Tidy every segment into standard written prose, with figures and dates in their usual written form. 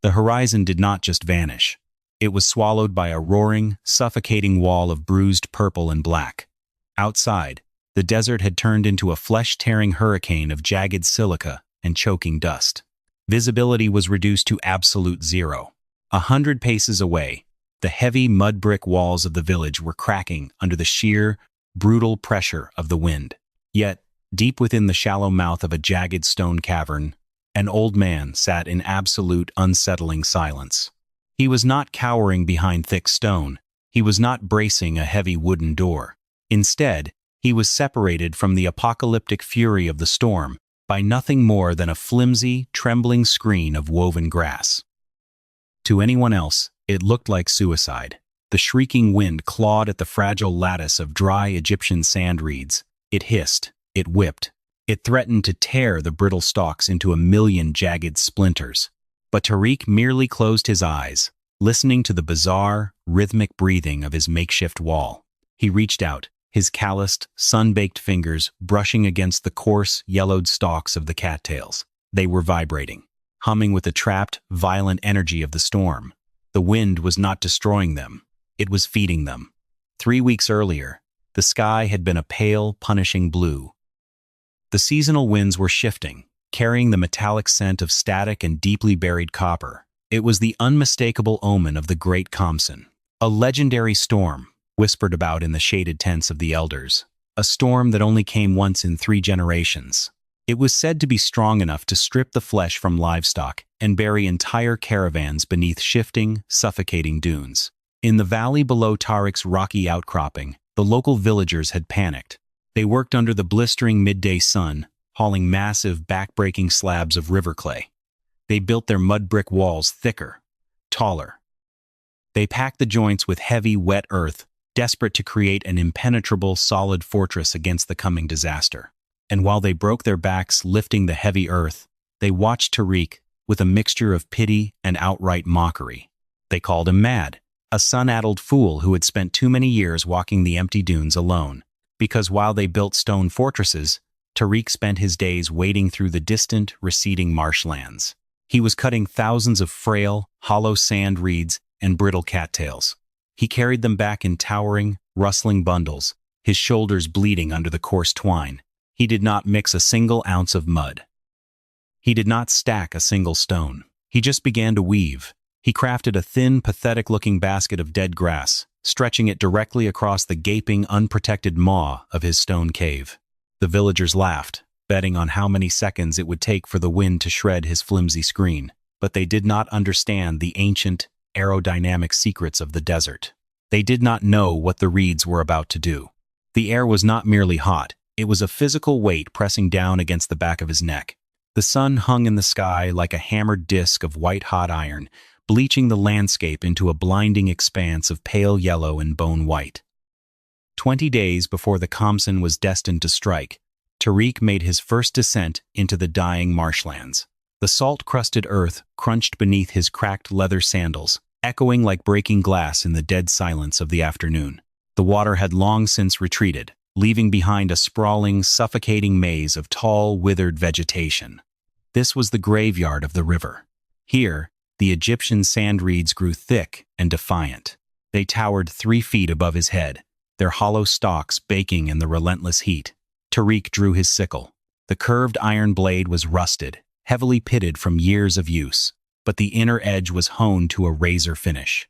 The horizon did not just vanish. It was swallowed by a roaring, suffocating wall of bruised purple and black. Outside, the desert had turned into a flesh-tearing hurricane of jagged silica and choking dust. Visibility was reduced to absolute zero. 100 paces away, the heavy mud brick walls of the village were cracking under the sheer, brutal pressure of the wind. Yet, deep within the shallow mouth of a jagged stone cavern, an old man sat in absolute unsettling silence. He was not cowering behind thick stone. He was not bracing a heavy wooden door. Instead, he was separated from the apocalyptic fury of the storm by nothing more than a flimsy, trembling screen of woven grass. To anyone else, it looked like suicide. The shrieking wind clawed at the fragile lattice of dry Egyptian sand reeds. It hissed, it whipped, it threatened to tear the brittle stalks into a million jagged splinters. But Tariq merely closed his eyes, listening to the bizarre, rhythmic breathing of his makeshift wall. He reached out, his calloused, sun-baked fingers brushing against the coarse, yellowed stalks of the cattails. They were vibrating, humming with the trapped, violent energy of the storm. The wind was not destroying them. It was feeding them. 3 weeks earlier, the sky had been a pale, punishing blue. The seasonal winds were shifting, carrying the metallic scent of static and deeply buried copper. It was the unmistakable omen of the great Khamsin. A legendary storm, whispered about in the shaded tents of the elders. A storm that only came once in 3 generations. It was said to be strong enough to strip the flesh from livestock and bury entire caravans beneath shifting, suffocating dunes. In the valley below Tariq's rocky outcropping, the local villagers had panicked. They worked under the blistering midday sun, hauling massive, back-breaking slabs of river clay. They built their mud brick walls thicker, taller. They packed the joints with heavy, wet earth, desperate to create an impenetrable, solid fortress against the coming disaster. And while they broke their backs lifting the heavy earth, they watched Tariq with a mixture of pity and outright mockery. They called him mad, a sun-addled fool who had spent too many years walking the empty dunes alone. Because while they built stone fortresses, Tariq spent his days wading through the distant, receding marshlands. He was cutting thousands of frail, hollow sand reeds and brittle cattails. He carried them back in towering, rustling bundles, his shoulders bleeding under the coarse twine. He did not mix a single ounce of mud. He did not stack a single stone. He just began to weave. He crafted a thin, pathetic-looking basket of dead grass, stretching it directly across the gaping, unprotected maw of his stone cave. The villagers laughed, betting on how many seconds it would take for the wind to shred his flimsy screen. But they did not understand the ancient, aerodynamic secrets of the desert. They did not know what the reeds were about to do. The air was not merely hot. It was a physical weight pressing down against the back of his neck. The sun hung in the sky like a hammered disk of white-hot iron, bleaching the landscape into a blinding expanse of pale yellow and bone white. 20 days before the Khamsin was destined to strike, Tariq made his first descent into the dying marshlands. The salt-crusted earth crunched beneath his cracked leather sandals, echoing like breaking glass in the dead silence of the afternoon. The water had long since retreated, leaving behind a sprawling, suffocating maze of tall, withered vegetation. This was the graveyard of the river. Here, the Egyptian sand reeds grew thick and defiant. They towered 3 feet above his head, their hollow stalks baking in the relentless heat. Tariq drew his sickle. The curved iron blade was rusted, heavily pitted from years of use, but the inner edge was honed to a razor finish.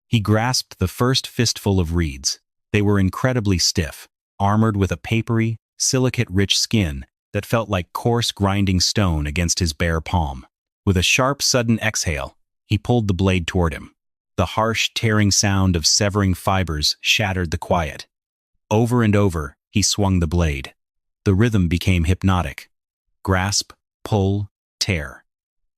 He grasped the first fistful of reeds. They were incredibly stiff, armored with a papery, silicate-rich skin that felt like coarse grinding stone against his bare palm. With a sharp, sudden exhale, he pulled the blade toward him. The harsh, tearing sound of severing fibers shattered the quiet. Over and over, he swung the blade. The rhythm became hypnotic. Grasp, pull, tear.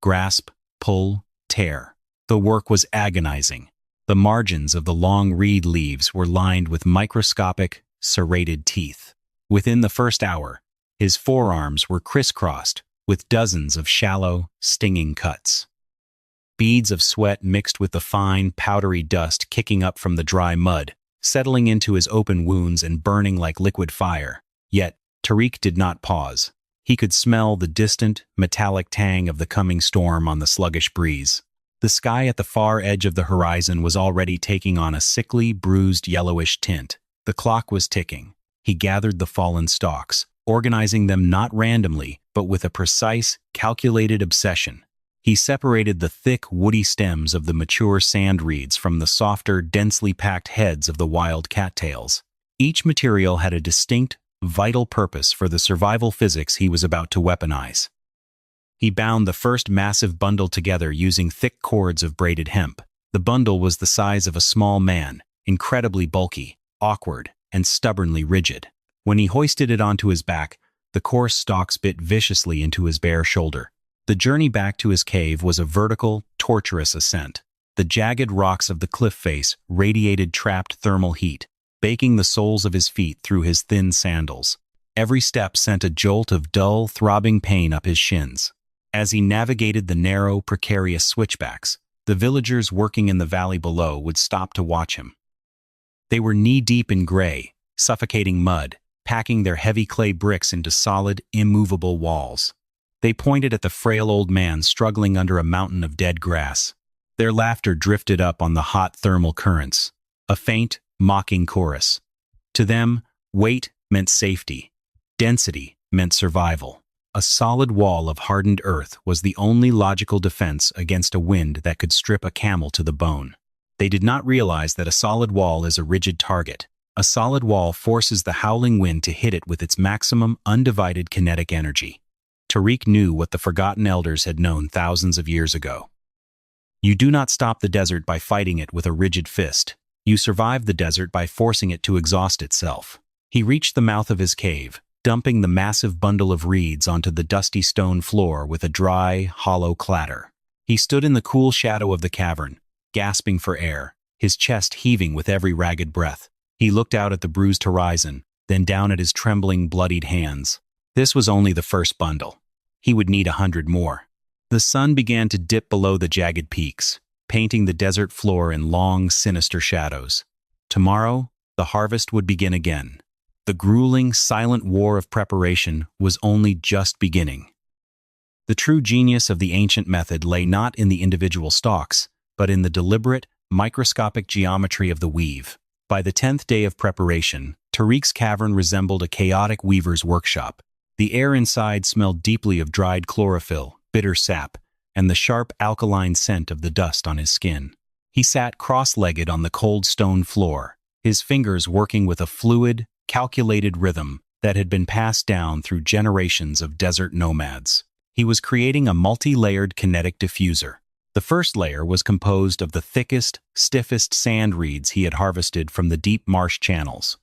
Grasp, pull, tear. The work was agonizing. The margins of the long reed leaves were lined with microscopic, serrated teeth. Within the first hour, his forearms were crisscrossed with dozens of shallow, stinging cuts. Beads of sweat mixed with the fine, powdery dust kicking up from the dry mud, settling into his open wounds and burning like liquid fire. Yet, Tariq did not pause. He could smell the distant, metallic tang of the coming storm on the sluggish breeze. The sky at the far edge of the horizon was already taking on a sickly, bruised yellowish tint. The clock was ticking. He gathered the fallen stalks, organizing them not randomly, but with a precise, calculated obsession. He separated the thick, woody stems of the mature sand reeds from the softer, densely packed heads of the wild cattails. Each material had a distinct, vital purpose for the survival physics he was about to weaponize. He bound the first massive bundle together using thick cords of braided hemp. The bundle was the size of a small man, incredibly bulky, awkward, and stubbornly rigid. When he hoisted it onto his back, the coarse stalks bit viciously into his bare shoulder. The journey back to his cave was a vertical, torturous ascent. The jagged rocks of the cliff face radiated trapped thermal heat, baking the soles of his feet through his thin sandals. Every step sent a jolt of dull, throbbing pain up his shins. As he navigated the narrow, precarious switchbacks, the villagers working in the valley below would stop to watch him. They were knee-deep in gray, suffocating mud, packing their heavy clay bricks into solid, immovable walls. They pointed at the frail old man struggling under a mountain of dead grass. Their laughter drifted up on the hot thermal currents, a faint, mocking chorus. To them, weight meant safety. Density meant survival. A solid wall of hardened earth was the only logical defense against a wind that could strip a camel to the bone. They did not realize that a solid wall is a rigid target. A solid wall forces the howling wind to hit it with its maximum undivided kinetic energy. Tariq knew what the forgotten elders had known thousands of years ago. You do not stop the desert by fighting it with a rigid fist. You survive the desert by forcing it to exhaust itself. He reached the mouth of his cave, dumping the massive bundle of reeds onto the dusty stone floor with a dry, hollow clatter. He stood in the cool shadow of the cavern, gasping for air, his chest heaving with every ragged breath. He looked out at the bruised horizon, then down at his trembling, bloodied hands. This was only the first bundle. He would need 100 more. The sun began to dip below the jagged peaks, painting the desert floor in long, sinister shadows. Tomorrow, the harvest would begin again. The grueling, silent war of preparation was only just beginning. The true genius of the ancient method lay not in the individual stalks, but in the deliberate, microscopic geometry of the weave. By the 10th day of preparation, Tariq's cavern resembled a chaotic weaver's workshop. The air inside smelled deeply of dried chlorophyll, bitter sap, and the sharp alkaline scent of the dust on his skin. He sat cross-legged on the cold stone floor, his fingers working with a fluid, calculated rhythm that had been passed down through generations of desert nomads. He was creating a multi-layered kinetic diffuser. The first layer was composed of the thickest, stiffest sand reeds he had harvested from the deep marsh channels.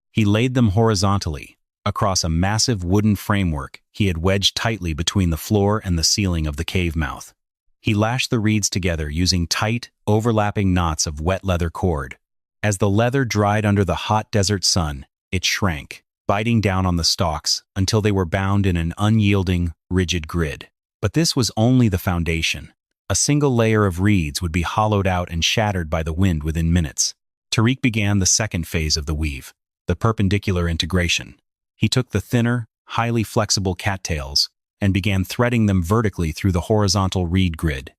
He laid them horizontally, across a massive wooden framework he had wedged tightly between the floor and the ceiling of the cave mouth. He lashed the reeds together using tight, overlapping knots of wet leather cord. As the leather dried under the hot desert sun, it shrank, biting down on the stalks until they were bound in an unyielding, rigid grid. But this was only the foundation. A single layer of reeds would be hollowed out and shattered by the wind within minutes. Tariq began the second phase of the weave, the perpendicular integration. He took the thinner, highly flexible cattails and began threading them vertically through the horizontal reed grid.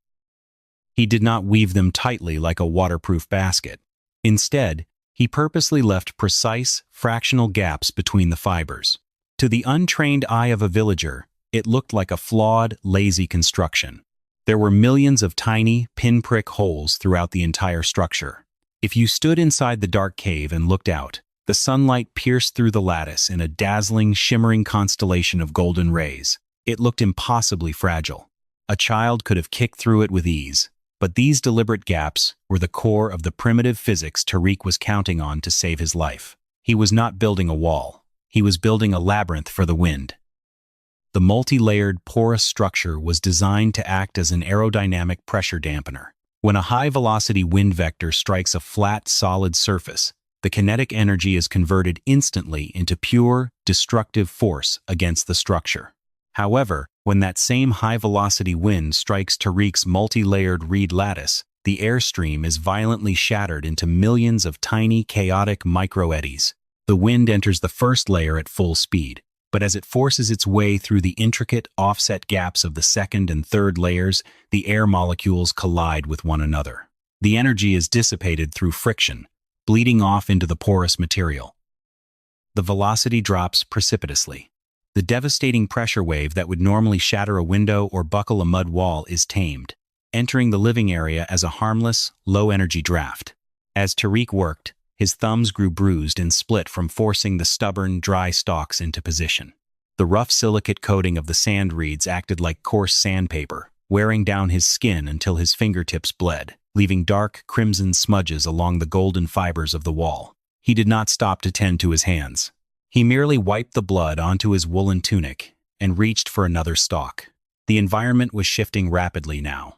He did not weave them tightly like a waterproof basket. Instead, he purposely left precise, fractional gaps between the fibers. To the untrained eye of a villager, it looked like a flawed, lazy construction. There were millions of tiny, pinprick holes throughout the entire structure. If you stood inside the dark cave and looked out, the sunlight pierced through the lattice in a dazzling, shimmering constellation of golden rays. It looked impossibly fragile. A child could have kicked through it with ease. But these deliberate gaps were the core of the primitive physics Tariq was counting on to save his life. He was not building a wall. He was building a labyrinth for the wind. The multi-layered, porous structure was designed to act as an aerodynamic pressure dampener. When a high-velocity wind vector strikes a flat, solid surface, the kinetic energy is converted instantly into pure, destructive force against the structure. However, when that same high-velocity wind strikes Tariq's multi-layered reed lattice, the airstream is violently shattered into millions of tiny, chaotic micro-eddies. The wind enters the first layer at full speed. but as it forces its way through the intricate, offset gaps of the second and third layers, the air molecules collide with one another. The energy is dissipated through friction, bleeding off into the porous material. The velocity drops precipitously. The devastating pressure wave that would normally shatter a window or buckle a mud wall is tamed, entering the living area as a harmless, low-energy draft. As Tariq worked, his thumbs grew bruised and split from forcing the stubborn, dry stalks into position. The rough silicate coating of the sand reeds acted like coarse sandpaper, wearing down his skin until his fingertips bled, leaving dark, crimson smudges along the golden fibers of the wall. He did not stop to tend to his hands. He merely wiped the blood onto his woolen tunic and reached for another stalk. The environment was shifting rapidly now.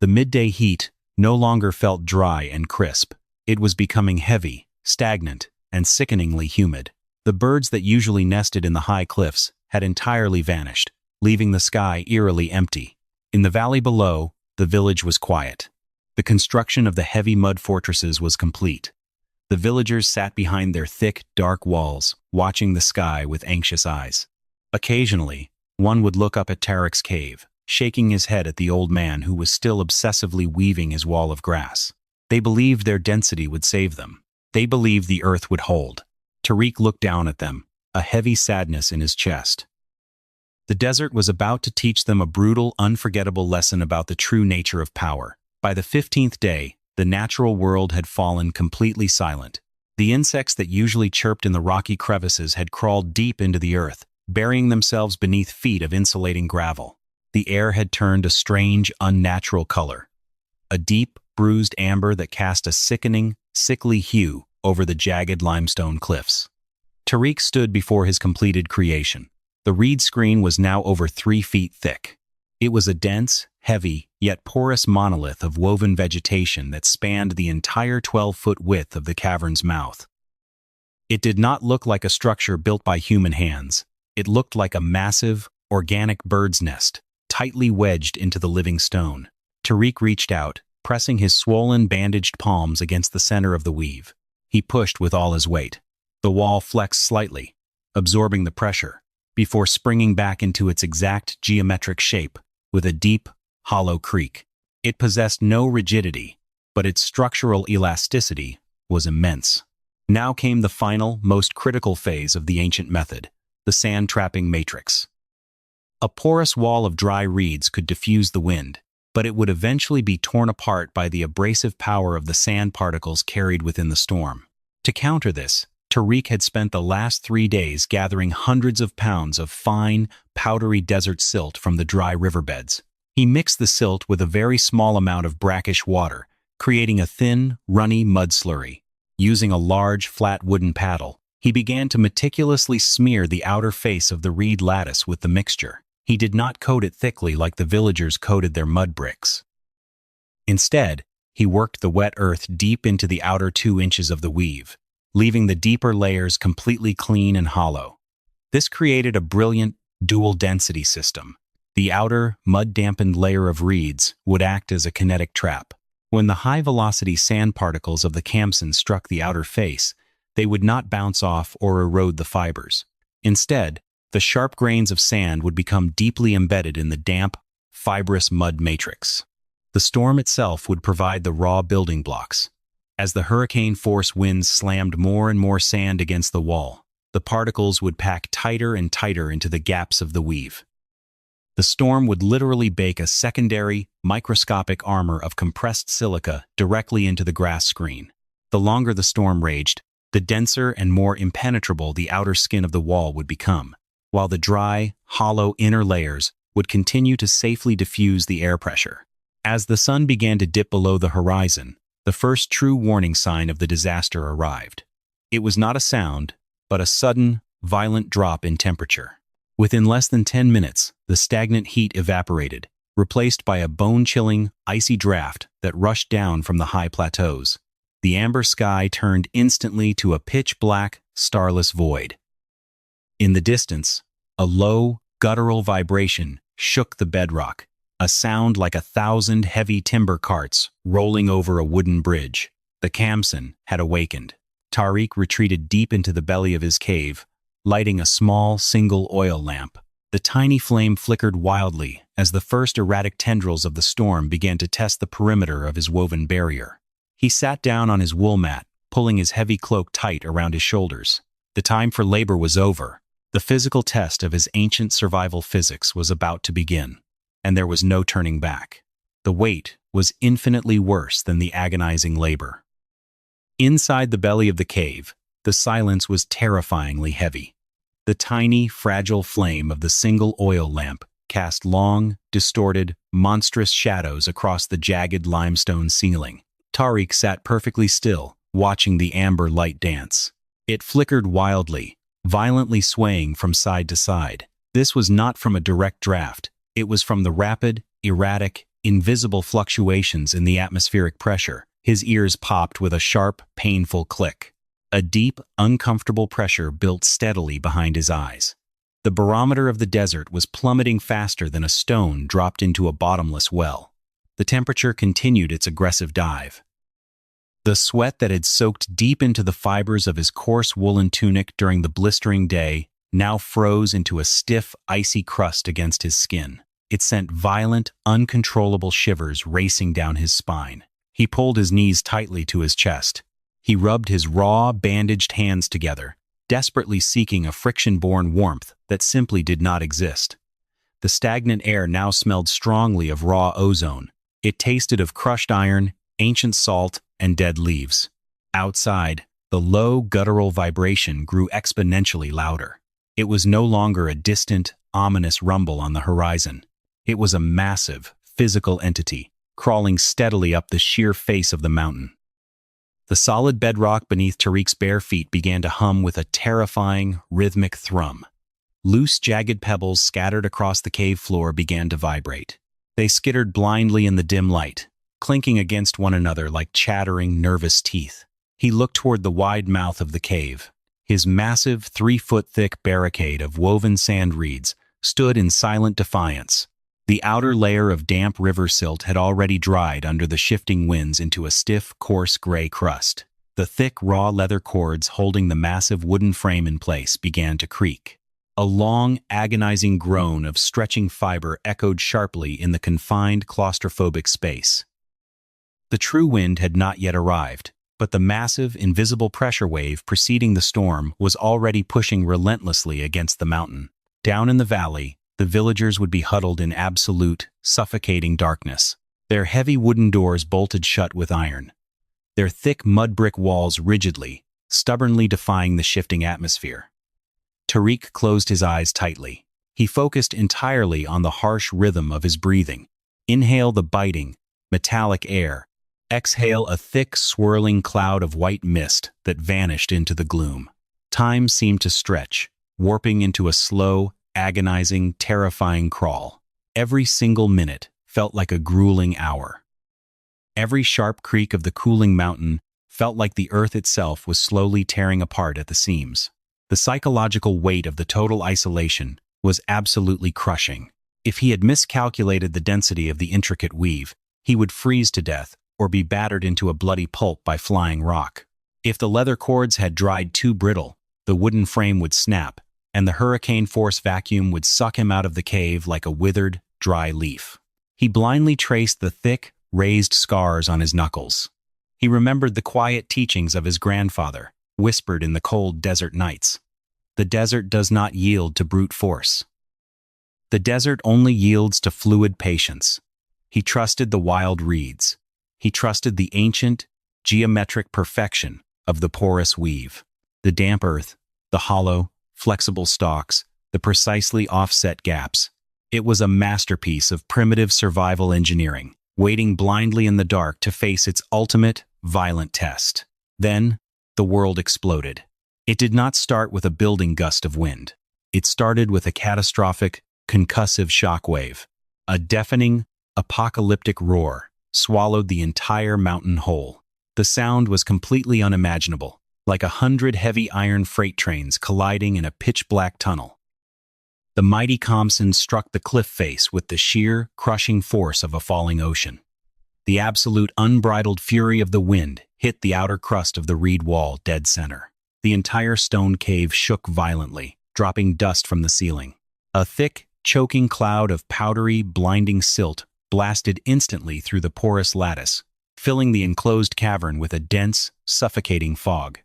The midday heat no longer felt dry and crisp. It was becoming heavy, stagnant, and sickeningly humid. The birds that usually nested in the high cliffs had entirely vanished, leaving the sky eerily empty. In the valley below, the village was quiet. The construction of the heavy mud fortresses was complete. The villagers sat behind their thick, dark walls, watching the sky with anxious eyes. Occasionally, one would look up at Tariq's cave, shaking his head at the old man who was still obsessively weaving his wall of grass. They believed their density would save them. They believed the earth would hold. Tariq looked down at them, a heavy sadness in his chest. The desert was about to teach them a brutal, unforgettable lesson about the true nature of power. By the 15th day, the natural world had fallen completely silent. The insects that usually chirped in the rocky crevices had crawled deep into the earth, burying themselves beneath feet of insulating gravel. The air had turned a strange, unnatural color. A deep, bruised amber that cast a sickening, sickly hue over the jagged limestone cliffs. Tariq stood before his completed creation. The reed screen was now over 3 feet thick. It was a dense, heavy, yet porous monolith of woven vegetation that spanned the entire 12-foot width of the cavern's mouth. It did not look like a structure built by human hands. It looked like a massive, organic bird's nest, tightly wedged into the living stone. Tariq reached out, pressing his swollen, bandaged palms against the center of the weave. He pushed with all his weight. The wall flexed slightly, absorbing the pressure, before springing back into its exact geometric shape, with a deep, hollow creak. It possessed no rigidity, but its structural elasticity was immense. Now came the final, most critical phase of the ancient method, the sand-trapping matrix. A porous wall of dry reeds could diffuse the wind, but it would eventually be torn apart by the abrasive power of the sand particles carried within the storm. To counter this, Tariq had spent the last 3 days gathering hundreds of pounds of fine, powdery desert silt from the dry riverbeds. He mixed the silt with a very small amount of brackish water, creating a thin, runny mud slurry. Using a large, flat wooden paddle, he began to meticulously smear the outer face of the reed lattice with the mixture. He did not coat it thickly like the villagers coated their mud bricks. Instead, he worked the wet earth deep into the outer 2 inches of the weave, leaving the deeper layers completely clean and hollow. This created a brilliant, dual-density system. The outer, mud-dampened layer of reeds would act as a kinetic trap. When the high-velocity sand particles of the Khamsin struck the outer face, they would not bounce off or erode the fibers. Instead, the sharp grains of sand would become deeply embedded in the damp, fibrous mud matrix. The storm itself would provide the raw building blocks. As the hurricane-force winds slammed more and more sand against the wall, the particles would pack tighter and tighter into the gaps of the weave. The storm would literally bake a secondary, microscopic armor of compressed silica directly into the grass screen. The longer the storm raged, the denser and more impenetrable the outer skin of the wall would become, while the dry, hollow inner layers would continue to safely diffuse the air pressure. As the sun began to dip below the horizon, the first true warning sign of the disaster arrived. It was not a sound, but a sudden, violent drop in temperature. Within less than 10 minutes, the stagnant heat evaporated, replaced by a bone-chilling, icy draft that rushed down from the high plateaus. The amber sky turned instantly to a pitch-black, starless void. In the distance, a low, guttural vibration shook the bedrock, a sound like 1,000 heavy timber carts rolling over a wooden bridge. The Khamsin had awakened. Tariq retreated deep into the belly of his cave, lighting a small, single oil lamp. The tiny flame flickered wildly as the first erratic tendrils of the storm began to test the perimeter of his woven barrier. He sat down on his wool mat, pulling his heavy cloak tight around his shoulders. The time for labor was over. The physical test of his ancient survival physics was about to begin, and there was no turning back. The wait was infinitely worse than the agonizing labor. Inside the belly of the cave, the silence was terrifyingly heavy. The tiny, fragile flame of the single oil lamp cast long, distorted, monstrous shadows across the jagged limestone ceiling. Tariq sat perfectly still, watching the amber light dance. It flickered wildly, violently swaying from side to side. This was not from a direct draft. It was from the rapid, erratic, invisible fluctuations in the atmospheric pressure. His ears popped with a sharp, painful click. A deep, uncomfortable pressure built steadily behind his eyes. The barometer of the desert was plummeting faster than a stone dropped into a bottomless well. The temperature continued its aggressive dive. The sweat that had soaked deep into the fibers of his coarse woolen tunic during the blistering day now froze into a stiff, icy crust against his skin. It sent violent, uncontrollable shivers racing down his spine. He pulled his knees tightly to his chest. He rubbed his raw, bandaged hands together, desperately seeking a friction-born warmth that simply did not exist. The stagnant air now smelled strongly of raw ozone. It tasted of crushed iron, ancient salt, and dead leaves. Outside, the low, guttural vibration grew exponentially louder. It was no longer a distant, ominous rumble on the horizon. It was a massive, physical entity, crawling steadily up the sheer face of the mountain. The solid bedrock beneath Tariq's bare feet began to hum with a terrifying, rhythmic thrum. Loose, jagged pebbles scattered across the cave floor began to vibrate. They skittered blindly in the dim light, clinking against one another like chattering, nervous teeth. He looked toward the wide mouth of the cave. His massive, 3-foot-thick barricade of woven sand reeds stood in silent defiance. The outer layer of damp river silt had already dried under the shifting winds into a stiff, coarse gray crust. The thick, raw leather cords holding the massive wooden frame in place began to creak. A long, agonizing groan of stretching fiber echoed sharply in the confined, claustrophobic space. The true wind had not yet arrived, but the massive, invisible pressure wave preceding the storm was already pushing relentlessly against the mountain. Down in the valley, the villagers would be huddled in absolute, suffocating darkness. Their heavy wooden doors bolted shut with iron. Their thick mud brick walls rigidly, stubbornly defying the shifting atmosphere. Tariq closed his eyes tightly. He focused entirely on the harsh rhythm of his breathing. Inhale the biting, metallic air. Exhale a thick, swirling cloud of white mist that vanished into the gloom. Time seemed to stretch, warping into a slow, agonizing, terrifying crawl. Every single minute felt like a grueling hour. Every sharp creak of the cooling mountain felt like the earth itself was slowly tearing apart at the seams. The psychological weight of the total isolation was absolutely crushing. If he had miscalculated the density of the intricate weave, he would freeze to death or be battered into a bloody pulp by flying rock. If the leather cords had dried too brittle, the wooden frame would snap, and the hurricane force vacuum would suck him out of the cave like a withered, dry leaf. He blindly traced the thick, raised scars on his knuckles. He remembered the quiet teachings of his grandfather, whispered in the cold desert nights. The desert does not yield to brute force. The desert only yields to fluid patience. He trusted the wild reeds. He trusted the ancient, geometric perfection of the porous weave. The damp earth, the hollow, flexible stalks, the precisely offset gaps. It was a masterpiece of primitive survival engineering, waiting blindly in the dark to face its ultimate, violent test. Then, the world exploded. It did not start with a building gust of wind. It started with a catastrophic, concussive shockwave. A deafening, apocalyptic roar swallowed the entire mountain whole. The sound was completely unimaginable, like 100 heavy iron freight trains colliding in a pitch-black tunnel. The mighty Khamsin struck the cliff face with the sheer, crushing force of a falling ocean. The absolute unbridled fury of the wind hit the outer crust of the reed wall dead center. The entire stone cave shook violently, dropping dust from the ceiling. A thick, choking cloud of powdery, blinding silt blasted instantly through the porous lattice, filling the enclosed cavern with a dense, suffocating fog.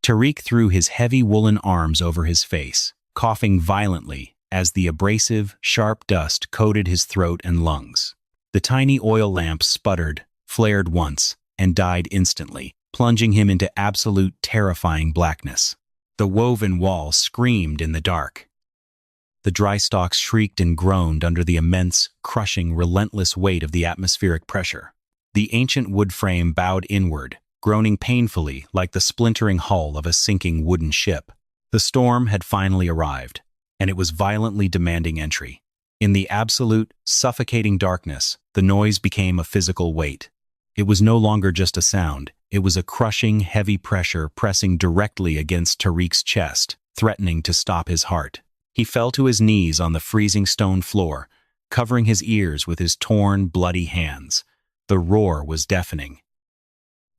Tariq threw his heavy woolen arms over his face, coughing violently as the abrasive, sharp dust coated his throat and lungs. The tiny oil lamp sputtered, flared once, and died instantly, plunging him into absolute terrifying blackness. The woven wall screamed in the dark. The dry stalks shrieked and groaned under the immense, crushing, relentless weight of the atmospheric pressure. The ancient wood frame bowed inward, groaning painfully like the splintering hull of a sinking wooden ship. The storm had finally arrived, and it was violently demanding entry. In the absolute, suffocating darkness, the noise became a physical weight. It was no longer just a sound. It was a crushing, heavy pressure pressing directly against Tariq's chest, threatening to stop his heart. He fell to his knees on the freezing stone floor, covering his ears with his torn, bloody hands. The roar was deafening.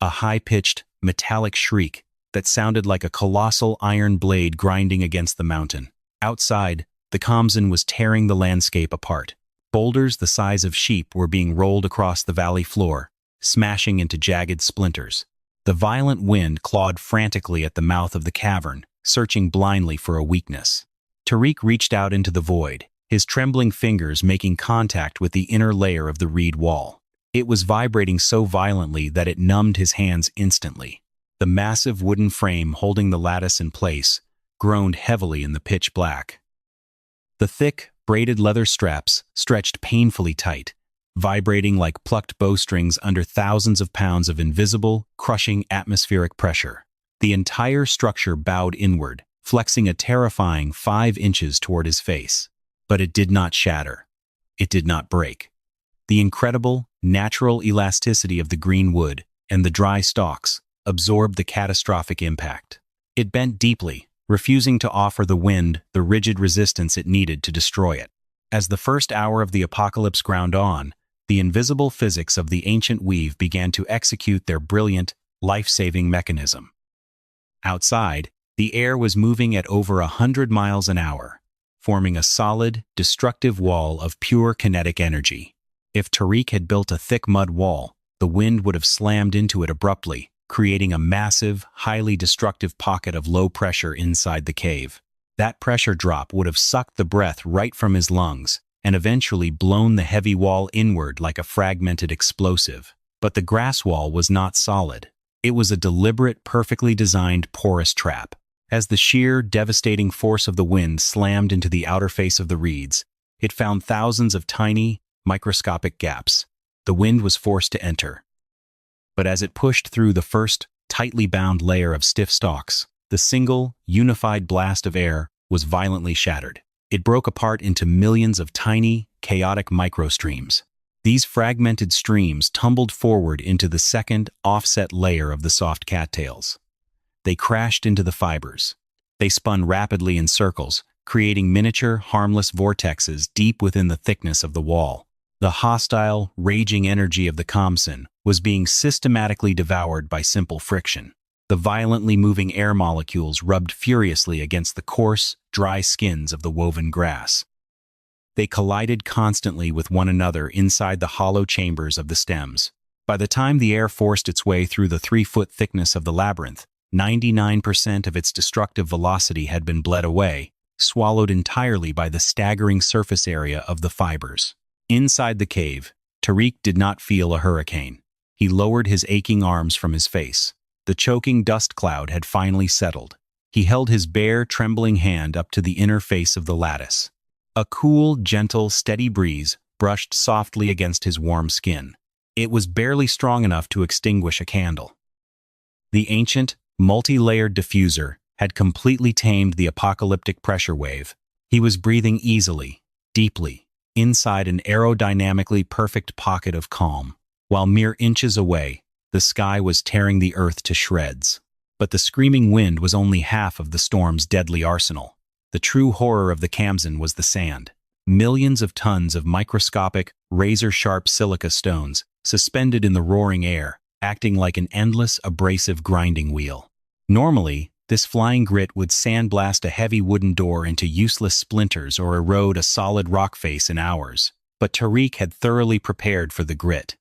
A high-pitched, metallic shriek that sounded like a colossal iron blade grinding against the mountain. Outside, the Khamsin was tearing the landscape apart. Boulders the size of sheep were being rolled across the valley floor, smashing into jagged splinters. The violent wind clawed frantically at the mouth of the cavern, searching blindly for a weakness. Tariq reached out into the void, his trembling fingers making contact with the inner layer of the reed wall. It was vibrating so violently that it numbed his hands instantly. The massive wooden frame holding the lattice in place groaned heavily in the pitch black. The thick, braided leather straps stretched painfully tight, vibrating like plucked bowstrings under thousands of pounds of invisible, crushing atmospheric pressure. The entire structure bowed inward, flexing a terrifying 5 inches toward his face. But it did not shatter. It did not break. The incredible, natural elasticity of the green wood and the dry stalks absorbed the catastrophic impact. It bent deeply, refusing to offer the wind the rigid resistance it needed to destroy it. As the first hour of the apocalypse ground on, the invisible physics of the ancient weave began to execute their brilliant, life-saving mechanism. Outside, the air was moving at over 100 miles an hour, forming a solid, destructive wall of pure kinetic energy. If Tariq had built a thick mud wall, the wind would have slammed into it abruptly, creating a massive, highly destructive pocket of low pressure inside the cave. That pressure drop would have sucked the breath right from his lungs and eventually blown the heavy wall inward like a fragmented explosive. But the grass wall was not solid. It was a deliberate, perfectly designed porous trap. As the sheer, devastating force of the wind slammed into the outer face of the reeds, it found thousands of tiny, microscopic gaps. The wind was forced to enter. But as it pushed through the first, tightly bound layer of stiff stalks, the single, unified blast of air was violently shattered. It broke apart into millions of tiny, chaotic microstreams. These fragmented streams tumbled forward into the second, offset layer of the soft cattails. They crashed into the fibers. They spun rapidly in circles, creating miniature, harmless vortexes deep within the thickness of the wall. The hostile, raging energy of the Khamsin was being systematically devoured by simple friction. The violently moving air molecules rubbed furiously against the coarse, dry skins of the woven grass. They collided constantly with one another inside the hollow chambers of the stems. By the time the air forced its way through the 3-foot thickness of the labyrinth, 99% of its destructive velocity had been bled away, swallowed entirely by the staggering surface area of the fibers. Inside the cave, Tariq did not feel a hurricane. He lowered his aching arms from his face. The choking dust cloud had finally settled. He held his bare, trembling hand up to the inner face of the lattice. A cool, gentle, steady breeze brushed softly against his warm skin. It was barely strong enough to extinguish a candle. The ancient, multi-layered diffuser had completely tamed the apocalyptic pressure wave. He was breathing easily, deeply, inside an aerodynamically perfect pocket of calm, while mere inches away, the sky was tearing the earth to shreds. But the screaming wind was only half of the storm's deadly arsenal. The true horror of the Khamsin was the sand. Millions of tons of microscopic, razor-sharp silica stones suspended in the roaring air, acting like an endless, abrasive grinding wheel. Normally, This flying grit would sandblast a heavy wooden door into useless splinters or erode a solid rock face in hours. But Tariq had thoroughly prepared for the grit.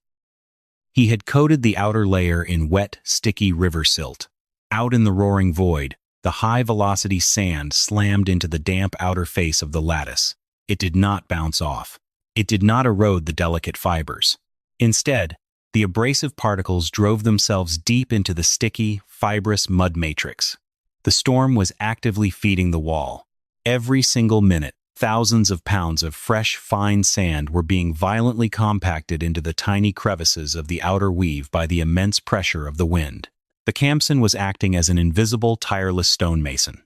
He had coated the outer layer in wet, sticky river silt. Out in the roaring void, the high-velocity sand slammed into the damp outer face of the lattice. It did not bounce off. It did not erode the delicate fibers. Instead, the abrasive particles drove themselves deep into the sticky, fibrous mud matrix. The storm was actively feeding the wall. Every single minute, thousands of pounds of fresh, fine sand were being violently compacted into the tiny crevices of the outer weave by the immense pressure of the wind. The Khamsin was acting as an invisible, tireless stonemason.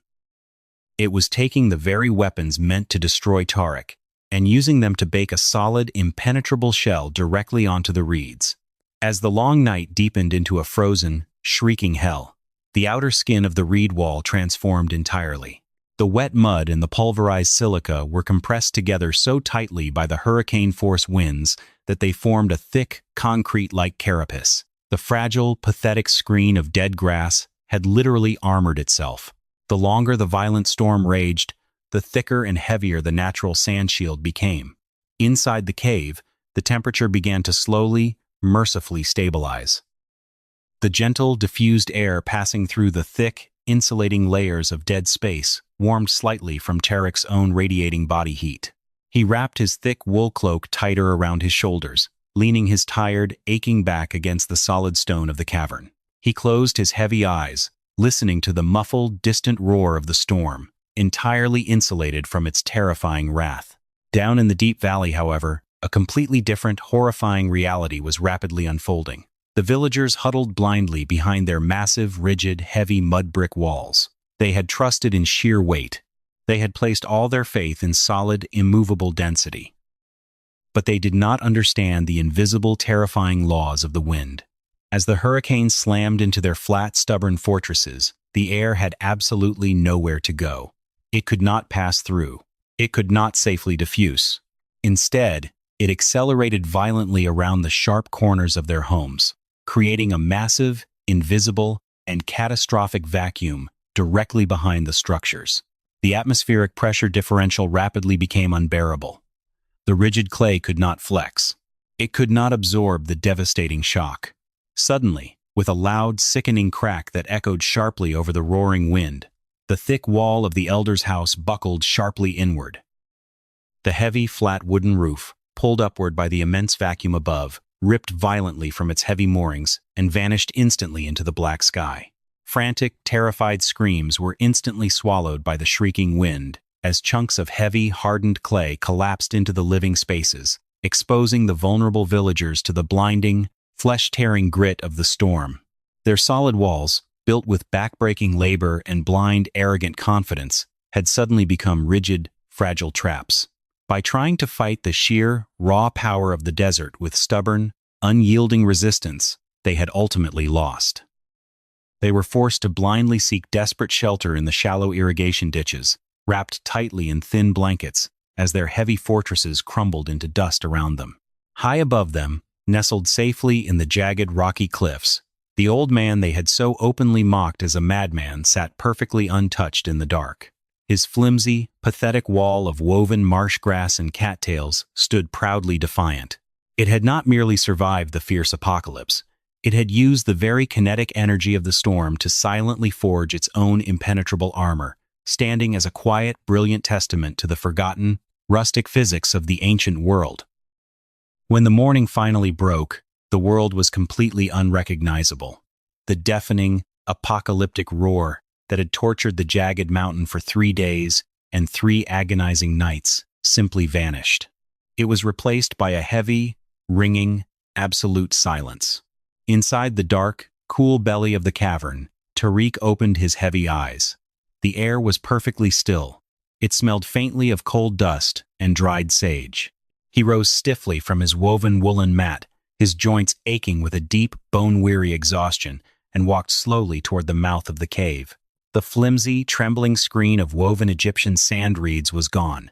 It was taking the very weapons meant to destroy Tariq and using them to bake a solid, impenetrable shell directly onto the reeds. As the long night deepened into a frozen, shrieking hell, the outer skin of the reed wall transformed entirely. The wet mud and the pulverized silica were compressed together so tightly by the hurricane-force winds that they formed a thick, concrete-like carapace. The fragile, pathetic screen of dead grass had literally armored itself. The longer the violent storm raged, the thicker and heavier the natural sand shield became. Inside the cave, the temperature began to slowly, mercifully stabilize. The gentle, diffused air passing through the thick, insulating layers of dead space warmed slightly from Tariq's own radiating body heat. He wrapped his thick wool cloak tighter around his shoulders, leaning his tired, aching back against the solid stone of the cavern. He closed his heavy eyes, listening to the muffled, distant roar of the storm, entirely insulated from its terrifying wrath. Down in the deep valley, however, a completely different, horrifying reality was rapidly unfolding. The villagers huddled blindly behind their massive, rigid, heavy mud brick walls. They had trusted in sheer weight. They had placed all their faith in solid, immovable density. But they did not understand the invisible, terrifying laws of the wind. As the hurricane slammed into their flat, stubborn fortresses, the air had absolutely nowhere to go. It could not pass through. It could not safely diffuse. Instead, it accelerated violently around the sharp corners of their homes, creating a massive, invisible, and catastrophic vacuum directly behind the structures. The atmospheric pressure differential rapidly became unbearable. The rigid clay could not flex. It could not absorb the devastating shock. Suddenly, with a loud, sickening crack that echoed sharply over the roaring wind, the thick wall of the elder's house buckled sharply inward. The heavy, flat wooden roof, pulled upward by the immense vacuum above, ripped violently from its heavy moorings and vanished instantly into the black sky. Frantic, terrified screams were instantly swallowed by the shrieking wind as chunks of heavy, hardened clay collapsed into the living spaces, exposing the vulnerable villagers to the blinding, flesh-tearing grit of the storm. Their solid walls, built with back-breaking labor and blind, arrogant confidence, had suddenly become rigid, fragile traps. By trying to fight the sheer, raw power of the desert with stubborn, unyielding resistance, they had ultimately lost. They were forced to blindly seek desperate shelter in the shallow irrigation ditches, wrapped tightly in thin blankets, as their heavy fortresses crumbled into dust around them. High above them, nestled safely in the jagged, rocky cliffs, the old man they had so openly mocked as a madman sat perfectly untouched in the dark. His flimsy, pathetic wall of woven marsh grass and cattails stood proudly defiant. It had not merely survived the fierce apocalypse. It had used the very kinetic energy of the storm to silently forge its own impenetrable armor, standing as a quiet, brilliant testament to the forgotten, rustic physics of the ancient world. When the morning finally broke, the world was completely unrecognizable. The deafening, apocalyptic roar that had tortured the jagged mountain for 3 days and 3 agonizing nights simply vanished. It was replaced by a heavy, ringing, absolute silence. Inside the dark, cool belly of the cavern, Tariq opened his heavy eyes. The air was perfectly still. It smelled faintly of cold dust and dried sage. He rose stiffly from his woven woolen mat, his joints aching with a deep, bone-weary exhaustion, and walked slowly toward the mouth of the cave. The flimsy, trembling screen of woven Egyptian sand reeds was gone.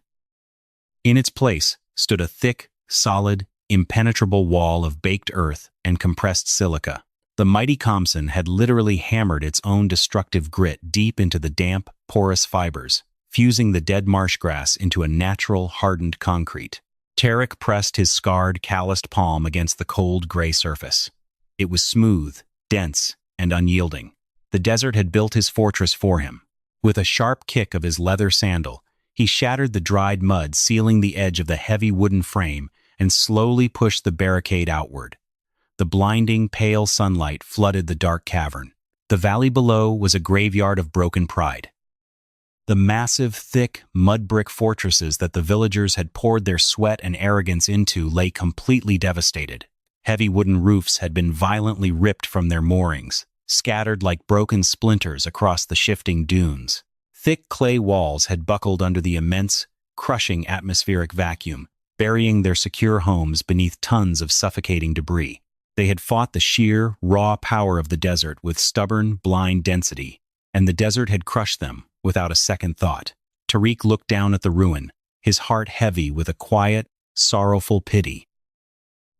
In its place stood a thick, solid, impenetrable wall of baked earth and compressed silica. The mighty Khamsin had literally hammered its own destructive grit deep into the damp, porous fibers, fusing the dead marsh grass into a natural, hardened concrete. Tariq pressed his scarred, calloused palm against the cold, gray surface. It was smooth, dense, and unyielding. The desert had built his fortress for him. With a sharp kick of his leather sandal, he shattered the dried mud sealing the edge of the heavy wooden frame and slowly pushed the barricade outward. The blinding, pale sunlight flooded the dark cavern. The valley below was a graveyard of broken pride. The massive, thick, mud-brick fortresses that the villagers had poured their sweat and arrogance into lay completely devastated. Heavy wooden roofs had been violently ripped from their moorings, scattered like broken splinters across the shifting dunes. Thick clay walls had buckled under the immense, crushing atmospheric vacuum, burying their secure homes beneath tons of suffocating debris. They had fought the sheer, raw power of the desert with stubborn, blind density, and the desert had crushed them without a second thought. Tariq looked down at the ruin, his heart heavy with a quiet, sorrowful pity.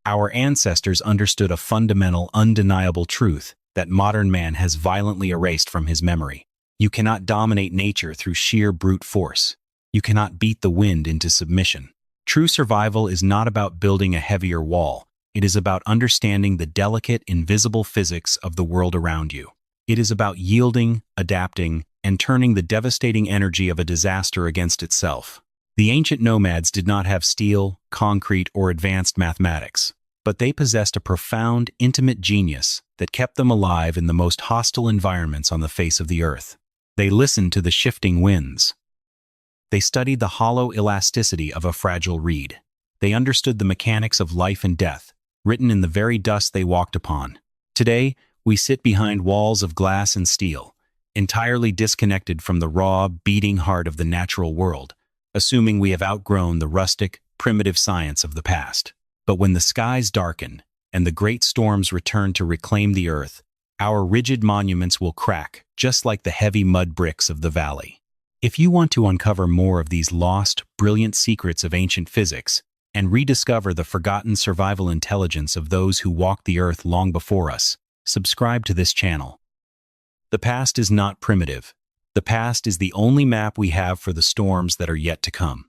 Our ancestors understood a fundamental, undeniable truth that modern man has violently erased from his memory. You cannot dominate nature through sheer brute force. You cannot beat the wind into submission. True survival is not about building a heavier wall. It is about understanding the delicate, invisible physics of the world around you. It is about yielding, adapting, and turning the devastating energy of a disaster against itself. The ancient nomads did not have steel, concrete, or advanced mathematics, but they possessed a profound, intimate genius that kept them alive in the most hostile environments on the face of the earth. They listened to the shifting winds. They studied the hollow elasticity of a fragile reed. They understood the mechanics of life and death, written in the very dust they walked upon. Today, we sit behind walls of glass and steel, entirely disconnected from the raw, beating heart of the natural world, assuming we have outgrown the rustic, primitive science of the past. But when the skies darken and the great storms return to reclaim the earth, our rigid monuments will crack, just like the heavy mud bricks of the valley. If you want to uncover more of these lost, brilliant secrets of ancient physics, and rediscover the forgotten survival intelligence of those who walked the earth long before us, subscribe to this channel. The past is not primitive. The past is the only map we have for the storms that are yet to come.